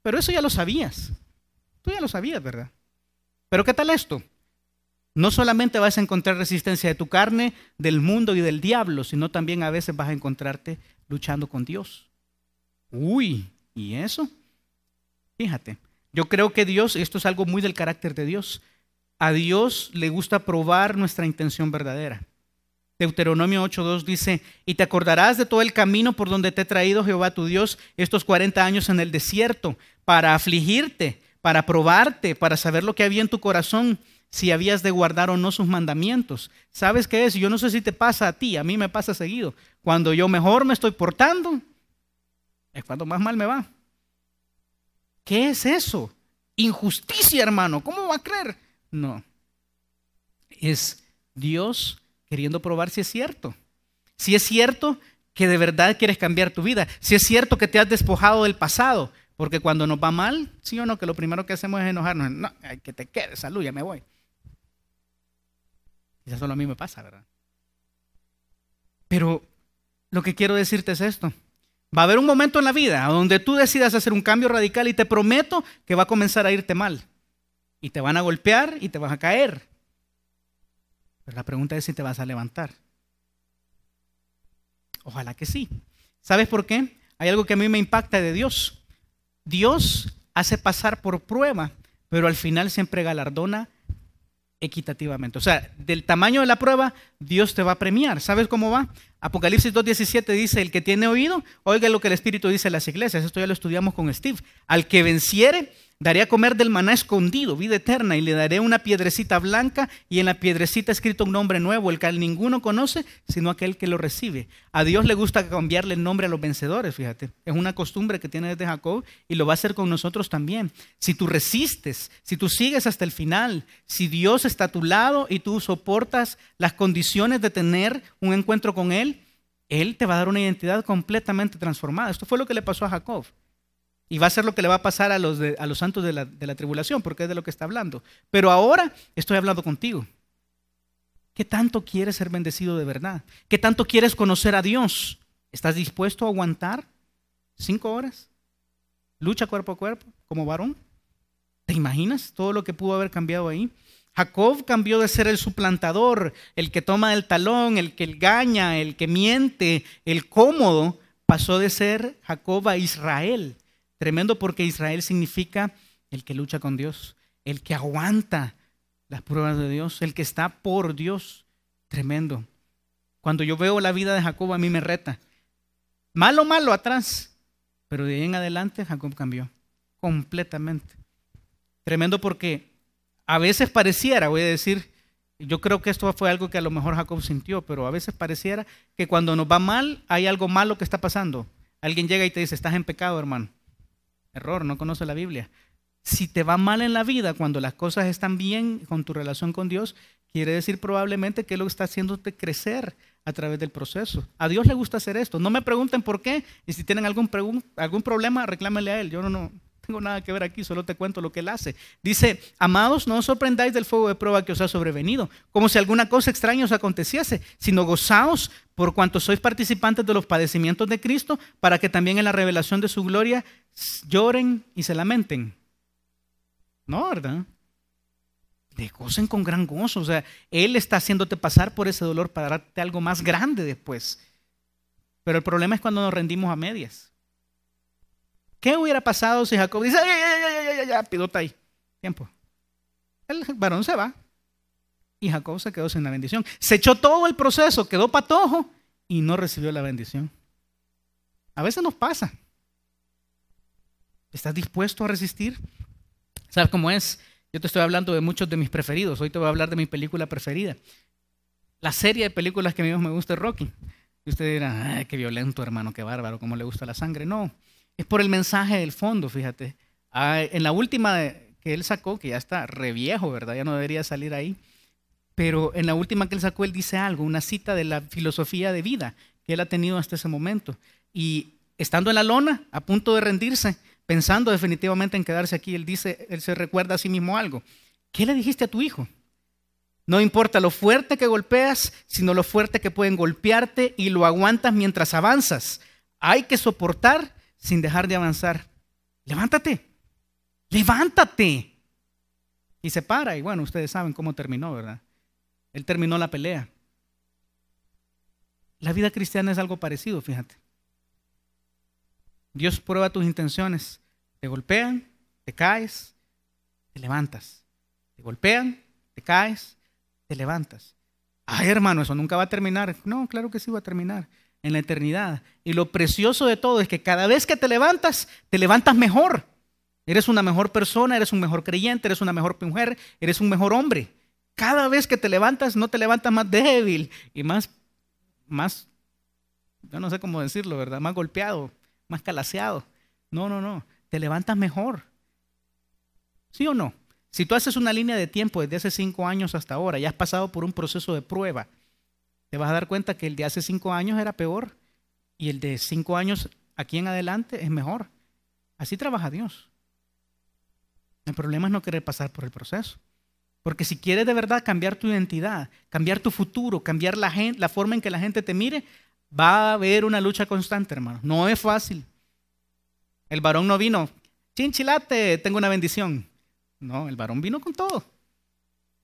Pero eso ya lo sabías. Tú ya lo sabías, ¿verdad? Pero ¿qué tal esto? No solamente vas a encontrar resistencia de tu carne, del mundo y del diablo, sino también a veces vas a encontrarte luchando con Dios. Uy, ¿y eso? Fíjate, yo creo que Dios, esto es algo muy del carácter de Dios, a Dios le gusta probar nuestra intención verdadera. Deuteronomio 8:2 dice, y te acordarás de todo el camino por donde te ha traído Jehová tu Dios estos 40 años en el desierto, para afligirte, para probarte, para saber lo que había en tu corazón, si habías de guardar o no sus mandamientos. ¿Sabes qué es? Yo no sé si te pasa a ti, a mí me pasa seguido. Cuando yo mejor me estoy portando, es cuando más mal me va. ¿Qué es eso? Injusticia, hermano. ¿Cómo va a creer? No. Es Dios queriendo probar si es cierto. Si es cierto que de verdad quieres cambiar tu vida. Si es cierto que te has despojado del pasado. Porque cuando nos va mal, sí o no, que lo primero que hacemos es enojarnos. No, que te quedes, salud, ya me voy. Y eso solo a mí me pasa, ¿verdad? Pero lo que quiero decirte es esto. Va a haber un momento en la vida donde tú decidas hacer un cambio radical y te prometo que va a comenzar a irte mal. Y te van a golpear y te vas a caer. Pero la pregunta es si te vas a levantar. Ojalá que sí. ¿Sabes por qué? Hay algo que a mí me impacta de Dios. Dios hace pasar por prueba, pero al final siempre galardona equitativamente. O sea, del tamaño de la prueba, Dios te va a premiar. ¿Sabes cómo va? Apocalipsis 2:17 dice, el que tiene oído, oiga lo que el Espíritu dice a las iglesias. Esto ya lo estudiamos con Steve. Al que venciere, daré a comer del maná escondido, vida eterna, y le daré una piedrecita blanca, y en la piedrecita escrito un nombre nuevo, el cual ninguno conoce, sino aquel que lo recibe. A Dios le gusta cambiarle el nombre a los vencedores, fíjate. Es una costumbre que tiene desde Jacob, y lo va a hacer con nosotros también. Si tú resistes, si tú sigues hasta el final, si Dios está a tu lado y tú soportas las condiciones de tener un encuentro con Él te va a dar una identidad completamente transformada. Esto fue lo que le pasó a Jacob. Y va a ser lo que le va a pasar a los santos de la tribulación, porque es de lo que está hablando. Pero ahora estoy hablando contigo. ¿Qué tanto quieres ser bendecido de verdad? ¿Qué tanto quieres conocer a Dios? ¿Estás dispuesto a aguantar 5 horas? ¿Lucha cuerpo a cuerpo como varón? ¿Te imaginas todo lo que pudo haber cambiado ahí? Jacob cambió de ser el suplantador, el que toma el talón, el que engaña, el que miente, el cómodo. Pasó de ser Jacob a Israel. Tremendo, porque Israel significa el que lucha con Dios, el que aguanta las pruebas de Dios, el que está por Dios. Tremendo. Cuando yo veo la vida de Jacob, a mí me reta. Malo atrás, pero de ahí en adelante Jacob cambió completamente. Tremendo, porque a veces pareciera, voy a decir, yo creo que esto fue algo que a lo mejor Jacob sintió, pero a veces pareciera que cuando nos va mal hay algo malo que está pasando. Alguien llega y te dice, estás en pecado, hermano. Error, no conoce la Biblia. Si te va mal en la vida, cuando las cosas están bien con tu relación con Dios, quiere decir probablemente que Él lo está haciéndote crecer a través del proceso. A Dios le gusta hacer esto. No me pregunten por qué, y si tienen algún problema, reclámenle a Él. Yo no tengo nada que ver aquí, solo te cuento lo que Él hace. Dice, amados, no os sorprendáis del fuego de prueba que os ha sobrevenido, como si alguna cosa extraña os aconteciese, sino gozaos por cuanto sois participantes de los padecimientos de Cristo, para que también en la revelación de su gloria lloren y se lamenten. No, ¿verdad? De gocen con gran gozo. O sea, Él está haciéndote pasar por ese dolor para darte algo más grande después. Pero el problema es cuando nos rendimos a medias. ¿Qué hubiera pasado si Jacob dice, ya, pilota ahí, tiempo? El varón se va y Jacob se quedó sin la bendición. Se echó todo el proceso, quedó patojo y no recibió la bendición. A veces nos pasa. ¿Estás dispuesto a resistir? ¿Sabes cómo es? Yo te estoy hablando de muchos de mis preferidos. Hoy te voy a hablar de mi película preferida. La serie de películas que a mí me gusta es Rocky. Y usted dirá, ay, qué violento, hermano, qué bárbaro, cómo le gusta la sangre. No, es por el mensaje del fondo, fíjate. En la última que él sacó, que ya está re viejo, ¿verdad? Ya no debería salir ahí. Pero en la última que él sacó, él dice algo, una cita de la filosofía de vida que él ha tenido hasta ese momento. Y estando en la lona, a punto de rendirse, pensando definitivamente en quedarse aquí, él se recuerda a sí mismo algo. ¿Qué le dijiste a tu hijo? No importa lo fuerte que golpeas, sino lo fuerte que pueden golpearte y lo aguantas mientras avanzas. Hay que soportar sin dejar de avanzar. Levántate, levántate. Y se para, y bueno, ustedes saben cómo terminó, ¿verdad? Él terminó la pelea. La vida cristiana es algo parecido, fíjate. Dios prueba tus intenciones. Te golpean, te caes, te levantas. Te golpean, te caes, te levantas. Ay, hermano, eso nunca va a terminar. No, claro que sí va a terminar en la eternidad. Y lo precioso de todo es que cada vez que te levantas mejor. Eres una mejor persona, eres un mejor creyente, eres una mejor mujer, eres un mejor hombre. Cada vez que te levantas, no te levantas más débil y más, yo no sé cómo decirlo, ¿verdad? Más golpeado, más calaseado. No, te levantas mejor. ¿Sí o no? Si tú haces una línea de tiempo desde hace 5 años hasta ahora y has pasado por un proceso de prueba, te vas a dar cuenta que el de hace 5 años era peor y el de 5 años aquí en adelante es mejor. Así trabaja Dios. El problema es no querer pasar por el proceso. Porque si quieres de verdad cambiar tu identidad, cambiar tu futuro, cambiar la forma en que la gente te mire, va a haber una lucha constante, hermano. No es fácil. El varón no vino, chinchilate, tengo una bendición. No, el varón vino con todo.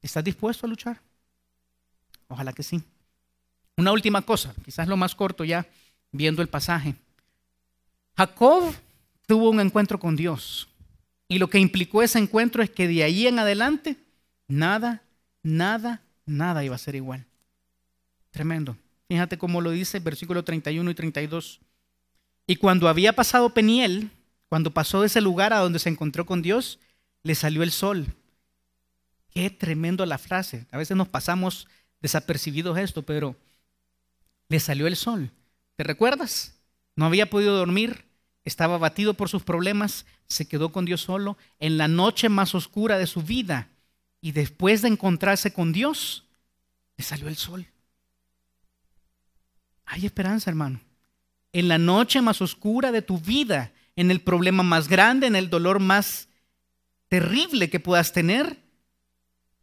¿Estás dispuesto a luchar? Ojalá que sí. Una última cosa, quizás lo más corto ya, viendo el pasaje. Jacob tuvo un encuentro con Dios. Y lo que implicó ese encuentro es que de ahí en adelante, nada iba a ser igual. Tremendo. Fíjate cómo lo dice el versículo 31 y 32. Y cuando había pasado Peniel, cuando pasó de ese lugar a donde se encontró con Dios, le salió el sol. Qué tremendo la frase. A veces nos pasamos desapercibidos esto, pero le salió el sol. ¿Te recuerdas? No había podido dormir, estaba abatido por sus problemas, se quedó con Dios solo en la noche más oscura de su vida. Y después de encontrarse con Dios, le salió el sol. Hay esperanza, hermano. En la noche más oscura de tu vida, en el problema más grande, en el dolor más terrible que puedas tener,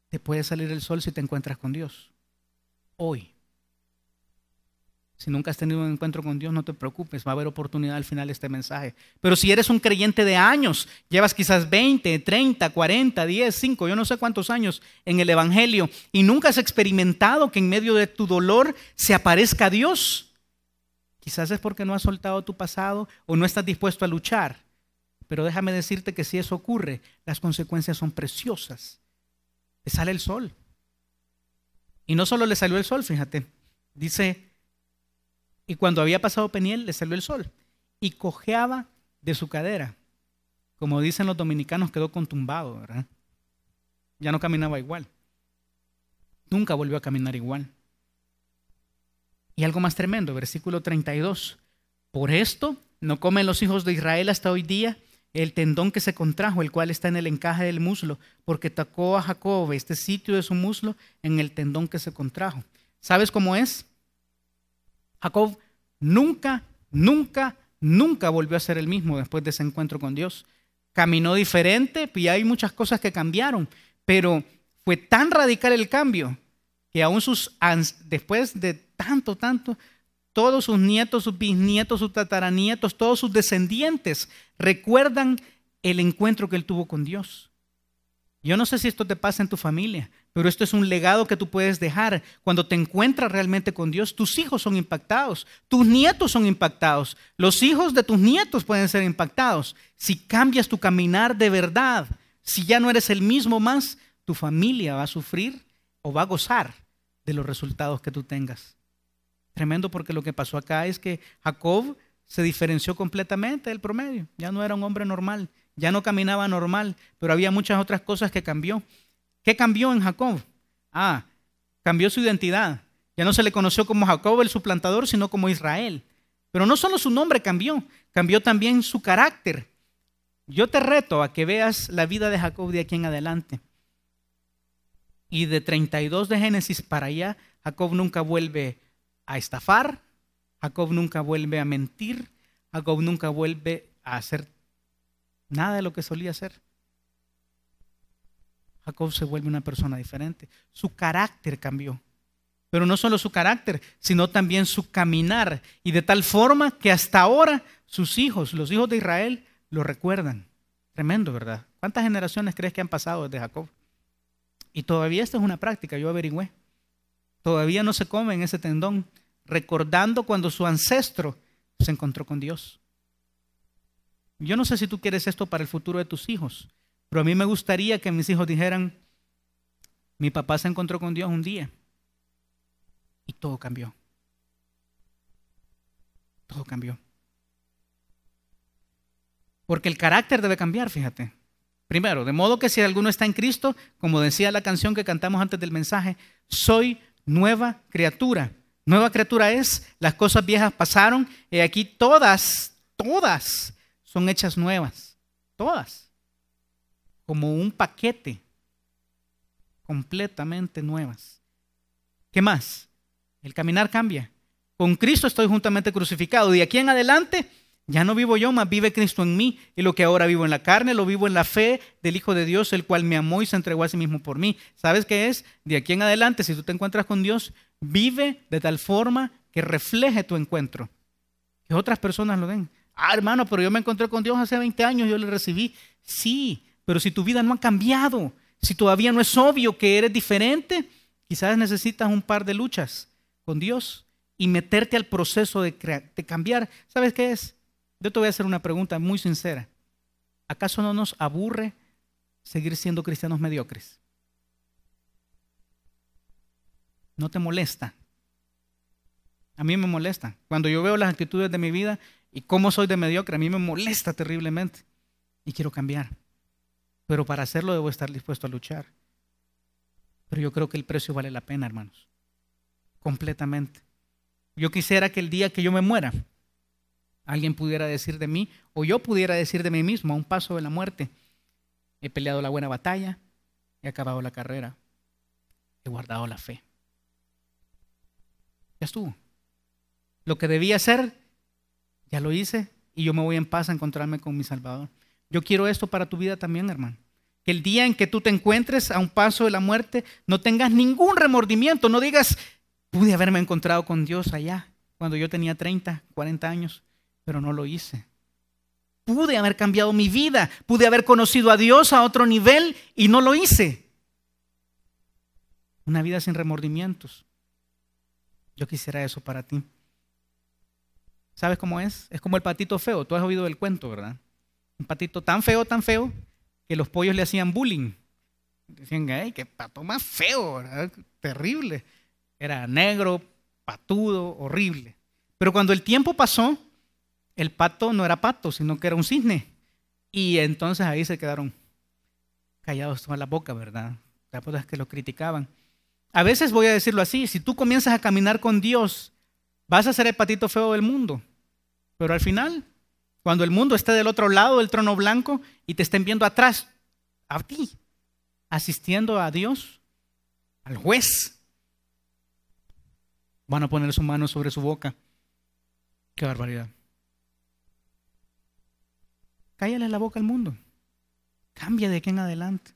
te puede salir el sol si te encuentras con Dios. Hoy. Si nunca has tenido un encuentro con Dios, no te preocupes, va a haber oportunidad al final de este mensaje. Pero si eres un creyente de años, llevas quizás 20, 30, 40, 10, 5, yo no sé cuántos años en el Evangelio y nunca has experimentado que en medio de tu dolor se aparezca Dios, quizás es porque no has soltado tu pasado o no estás dispuesto a luchar. Pero déjame decirte que si eso ocurre, las consecuencias son preciosas. Le sale el sol. Y no solo le salió el sol, fíjate, dice... Y cuando había pasado Peniel, le salió el sol y cojeaba de su cadera. Como dicen los dominicanos, quedó contumbado, ¿verdad? Ya no caminaba igual. Nunca volvió a caminar igual. Y algo más tremendo, versículo 32. Por esto no comen los hijos de Israel hasta hoy día el tendón que se contrajo, el cual está en el encaje del muslo, porque tocó a Jacob este sitio de su muslo en el tendón que se contrajo. ¿Sabes cómo es? Jacob nunca volvió a ser el mismo después de ese encuentro con Dios. Caminó diferente y hay muchas cosas que cambiaron, pero fue tan radical el cambio que aún después de tanto, todos sus nietos, sus bisnietos, sus tataranietos, todos sus descendientes recuerdan el encuentro que él tuvo con Dios. Yo no sé si esto te pasa en tu familia, pero esto es un legado que tú puedes dejar. Cuando te encuentras realmente con Dios, tus hijos son impactados, tus nietos son impactados, los hijos de tus nietos pueden ser impactados. Si cambias tu caminar de verdad, si ya no eres el mismo más, tu familia va a sufrir o va a gozar de los resultados que tú tengas. Tremendo, porque lo que pasó acá es que Jacob se diferenció completamente del promedio. Ya no era un hombre normal, ya no caminaba normal, pero había muchas otras cosas que cambió. ¿Qué cambió en Jacob? Cambió su identidad. Ya no se le conoció como Jacob el suplantador, sino como Israel. Pero no solo su nombre cambió también su carácter. Yo te reto a que veas la vida de Jacob de aquí en adelante. Y de 32 de Génesis para allá, Jacob nunca vuelve a estafar, Jacob nunca vuelve a mentir, Jacob nunca vuelve a hacer nada de lo que solía hacer. Jacob se vuelve una persona diferente. Su carácter cambió. Pero no solo su carácter, sino también su caminar. Y de tal forma que hasta ahora sus hijos, los hijos de Israel, lo recuerdan. Tremendo, ¿verdad? ¿Cuántas generaciones crees que han pasado desde Jacob? Y todavía esta es una práctica, yo averigüé. Todavía no se come en ese tendón, recordando cuando su ancestro se encontró con Dios. Yo no sé si tú quieres esto para el futuro de tus hijos, pero a mí me gustaría que mis hijos dijeran, mi papá se encontró con Dios un día y todo cambió. Todo cambió. Porque el carácter debe cambiar, fíjate. Primero, de modo que si alguno está en Cristo, como decía la canción que cantamos antes del mensaje, soy nueva criatura. Nueva criatura es, las cosas viejas pasaron y aquí todas son hechas nuevas. Todas. Como un paquete. Completamente nuevas. ¿Qué más? El caminar cambia. Con Cristo estoy juntamente crucificado. De aquí en adelante Ya no vivo yo, mas vive Cristo en mí. Y lo que ahora vivo en la carne, lo vivo en la fe del Hijo de Dios, el cual me amó y se entregó a sí mismo por mí. ¿Sabes qué es? De aquí en adelante, si tú te encuentras con Dios, vive de tal forma que refleje tu encuentro. Que otras personas lo ven. Hermano, pero yo me encontré con Dios hace 20 años, yo le recibí. Sí, pero si tu vida no ha cambiado, si todavía no es obvio que eres diferente, quizás necesitas un par de luchas con Dios y meterte al proceso de cambiar. ¿Sabes qué es? Yo te voy a hacer una pregunta muy sincera. ¿Acaso no nos aburre seguir siendo cristianos mediocres? ¿No te molesta? A mí me molesta. Cuando yo veo las actitudes de mi vida y cómo soy de mediocre, a mí me molesta terriblemente y quiero cambiar. Pero para hacerlo debo estar dispuesto a luchar. Pero yo creo que el precio vale la pena, hermanos. Completamente. Yo quisiera que el día que yo me muera, alguien pudiera decir de mí, o yo pudiera decir de mí mismo, a un paso de la muerte: he peleado la buena batalla, he acabado la carrera, he guardado la fe. Ya estuvo. Lo que debía hacer, ya lo hice, y yo me voy en paz a encontrarme con mi Salvador. Yo quiero esto para tu vida también, hermano. Que el día en que tú te encuentres a un paso de la muerte, no tengas ningún remordimiento, no digas: pude haberme encontrado con Dios allá, cuando yo tenía 30, 40 años, pero no lo hice. Pude haber cambiado mi vida, pude haber conocido a Dios a otro nivel y no lo hice. Una vida sin remordimientos. Yo quisiera eso para ti. ¿Sabes cómo es? Es como el patito feo. Tú has oído del cuento, ¿verdad? Un patito tan feo, que los pollos le hacían bullying. Decían: ¡ay, qué pato más feo! ¿Verdad? Terrible. Era negro, patudo, horrible. Pero cuando el tiempo pasó, el pato no era pato, sino que era un cisne. Y entonces ahí se quedaron callados toda la boca, ¿verdad? Las personas que lo criticaban. A veces, voy a decirlo así, si tú comienzas a caminar con Dios, vas a ser el patito feo del mundo. Pero al final, cuando el mundo esté del otro lado del trono blanco y te estén viendo atrás, a ti, asistiendo a Dios, al juez, van a poner su mano sobre su boca. ¡Qué barbaridad! Cállale la boca al mundo. Cambia de aquí en adelante.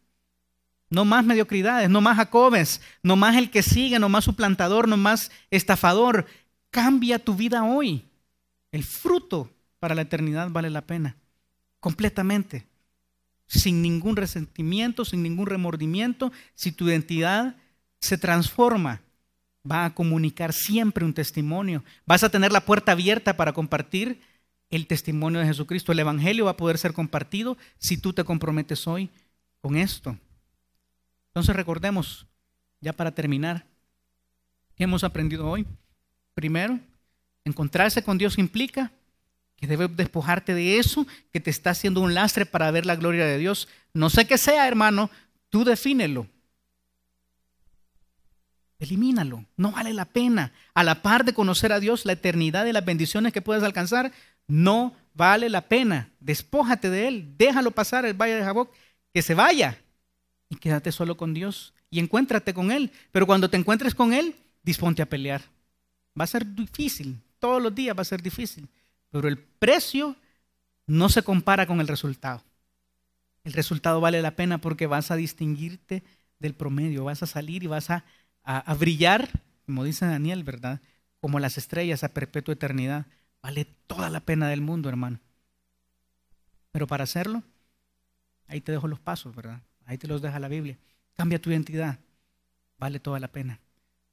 No más mediocridades, no más Jacobes, no más el que sigue, no más suplantador, no más estafador. Cambia tu vida hoy. El fruto para la eternidad vale la pena. Completamente. Sin ningún resentimiento, sin ningún remordimiento. Si tu identidad se transforma, va a comunicar siempre un testimonio. Vas a tener la puerta abierta para compartir el testimonio de Jesucristo. El evangelio va a poder ser compartido si tú te comprometes hoy con esto. Entonces recordemos, ya para terminar, ¿qué hemos aprendido hoy? Primero, encontrarse con Dios implica que debes despojarte de eso que te está haciendo un lastre para ver la gloria de Dios. No sé qué sea, hermano, tú defínelo. Elimínalo, no vale la pena. A la par de conocer a Dios, la eternidad y las bendiciones que puedes alcanzar, no vale la pena. Despójate de él, déjalo pasar el valle de Jaboc, que se vaya y quédate solo con Dios y encuéntrate con él. Pero cuando te encuentres con él, disponte a pelear. Va a ser difícil, todos los días va a ser difícil, pero el precio no se compara con el resultado. El resultado vale la pena porque vas a distinguirte del promedio, vas a salir y vas a brillar, como dice Daniel, ¿verdad? Como las estrellas a perpetua eternidad. Vale toda la pena del mundo, hermano. Pero para hacerlo, ahí te dejo los pasos, ¿verdad? Ahí te los deja la Biblia. Cambia tu identidad. Vale toda la pena.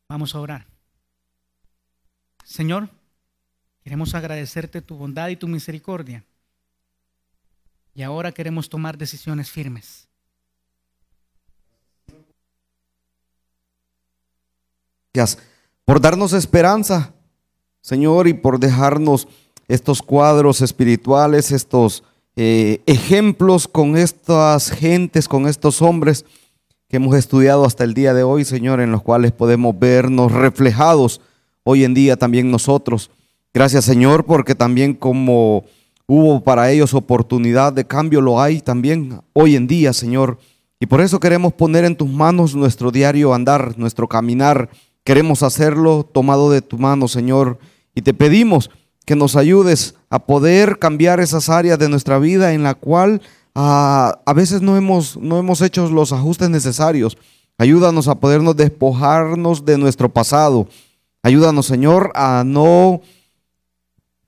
Vamos a orar. Señor, queremos agradecerte tu bondad y tu misericordia. Y ahora queremos tomar decisiones firmes. Gracias por darnos esperanza, Señor, y por dejarnos estos cuadros espirituales, estos ejemplos con estas gentes, con estos hombres que hemos estudiado hasta el día de hoy, Señor, en los cuales podemos vernos reflejados hoy en día también nosotros. Gracias, Señor, porque también como hubo para ellos oportunidad de cambio, lo hay también hoy en día, Señor. Y por eso queremos poner en tus manos nuestro diario andar, nuestro caminar. Queremos hacerlo tomado de tu mano, Señor, y te pedimos que nos ayudes a poder cambiar esas áreas de nuestra vida en la cual a veces no hemos hecho los ajustes necesarios. Ayúdanos a podernos despojarnos de nuestro pasado. Ayúdanos, Señor, a no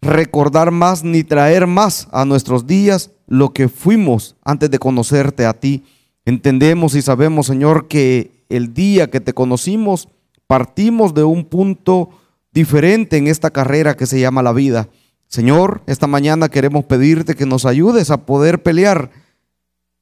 recordar más ni traer más a nuestros días lo que fuimos antes de conocerte a ti. Entendemos y sabemos, Señor, que el día que te conocimos partimos de un punto diferente en esta carrera que se llama la vida. Señor, esta mañana queremos pedirte que nos ayudes a poder pelear,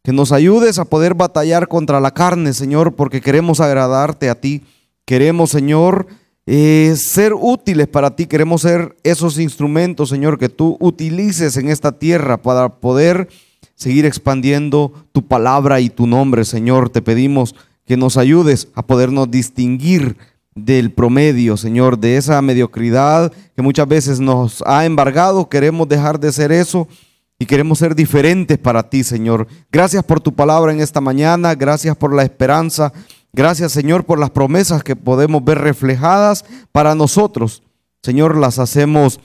que nos ayudes a poder batallar contra la carne, Señor, porque queremos agradarte a ti. Queremos, Señor, ser útiles para ti. Queremos ser esos instrumentos, Señor, que tú utilices en esta tierra para poder seguir expandiendo tu palabra y tu nombre, Señor. Te pedimos que nos ayudes a podernos distinguir del promedio, Señor, de esa mediocridad que muchas veces nos ha embargado. Queremos dejar de ser eso y queremos ser diferentes para ti, Señor. Gracias por tu palabra en esta mañana. Gracias por la esperanza. Gracias, Señor, por las promesas que podemos ver reflejadas para nosotros. Señor, las hacemos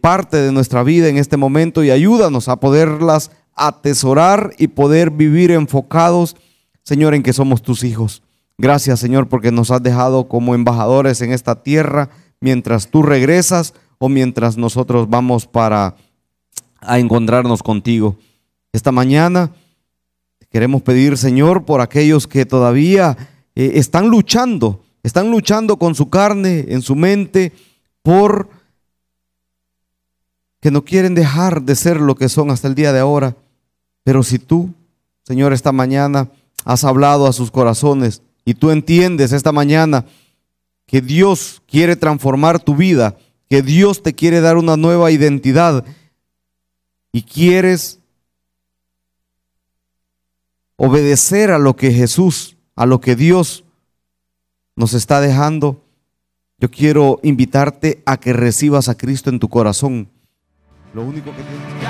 parte de nuestra vida en este momento y ayúdanos a poderlas atesorar y poder vivir enfocados, Señor, en que somos tus hijos. Gracias, Señor, porque nos has dejado como embajadores en esta tierra mientras tú regresas o mientras nosotros vamos a encontrarnos contigo. Esta mañana queremos pedir, Señor, por aquellos que todavía están luchando con su carne, en su mente, por que no quieren dejar de ser lo que son hasta el día de ahora. Pero si tú, Señor, esta mañana has hablado a sus corazones y tú entiendes esta mañana que Dios quiere transformar tu vida, que Dios te quiere dar una nueva identidad y quieres obedecer a lo que Jesús, a lo que Dios nos está dejando, yo quiero invitarte a que recibas a Cristo en tu corazón. Lo único que tienes